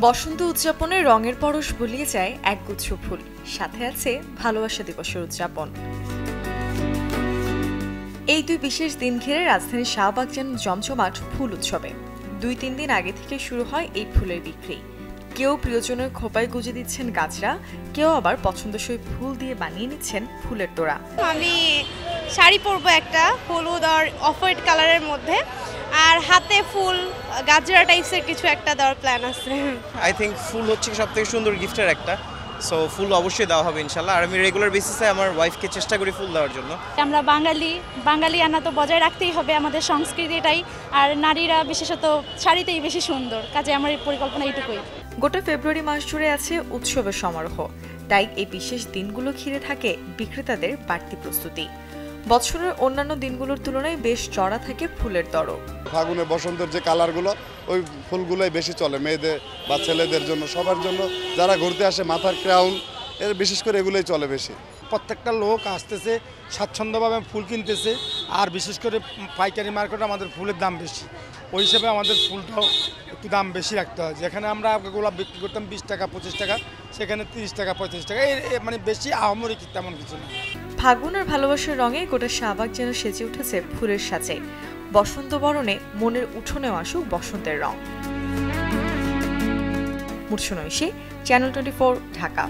বসন্ত উদযাপনে রঙের পরশ বলিয়ে যায় একগুচ্ছ ফুল, সাথে আছে ভালোবাসা দিবসের উদযাপন। এই দুই বিশেষ দিন ঘিরে রাজধানীর শাহবাগ যেন জমজমাট ফুল উৎসবে। 2-3 দিন আগে থেকে শুরু হয় এই ফুলের বিক্রি। কেউ প্রিয়জনের খোপায় গুজে দিচ্ছেন গাছরা, কেউ আবার পছন্দসই ফুল দিয়ে বানিয়ে নিচ্ছেন ফুলের তোড়া। আমি শাড়ি পরবো একটা হলুদ আর অফ হোয়াইট কালারের মধ্যে, আর হাতে ফুল গাজরা টাইপসের কিছু একটা দেওয়ার প্ল্যান আছে। আই থিঙ্ক ফুল হচ্ছে সবথেকে সুন্দর গিফটের একটা, সো ফুল অবশ্যই দেওয়া হবে ইনশাল্লাহ। আর আমি রেগুলার বেসিসে আমার ওয়াইফকে চেষ্টা করি ফুল দেওয়ার জন্য। আমরা বাঙালি আনা তো বজায় রাখতেই হবে আমাদের সংস্কৃতিটাই, আর নারীরা বিশেষত শাড়িতেই বেশি সুন্দর, কাজে আমার এই পরিকল্পনা এইটুকুই। গোটা ফেব্রুয়ারি মাস জুড়ে আছে উৎসবের সমারোহ, তাই এই বিশেষ দিনগুলো ঘিরে থাকে বিক্রেতাদের বাড়তি প্রস্তুতি। বছরের অন্যান্য দিনগুলোর তুলনায় বেশ চড়া থাকে ফুলের দরও। ফাগুনে বসন্তের যে কালারগুলো, ওই ফুলগুলোই বেশি চলে মেয়েদের বা ছেলেদের জন্য, সবার জন্য যারা ঘুরতে আসে, মাথার ক্রাউন এর বিশেষ করে এগুলোই চলে বেশি। প্রত্যেকটা লোক আসতেছে স্বাচ্ছন্দ্যভাবে ফুল কিনতেছে, আর বিশেষ করে পাইকারি মার্কেটে আমাদের ফুলের দাম বেশি, ওই হিসেবে আমাদের ফুলটাও একটু দাম বেশি রাখতে হয়। যেখানে আমরা গোলাপ বিক্রি করতাম 20 টাকা 25 টাকা, সেখানে 30 টাকা 35 টাকা, মানে বেশি আহামরি তেমন কিছু না। ফাগুন আর ভালোবাসার রঙে গোটা শাহবাগ যেন সেজে উঠেছে ফুলের সাজে। বসন্ত বরণে মনের উঠোনেও আসুক বসন্তের রং। মুর্শনৈশী, চ্যানেল 24, ঢাকা।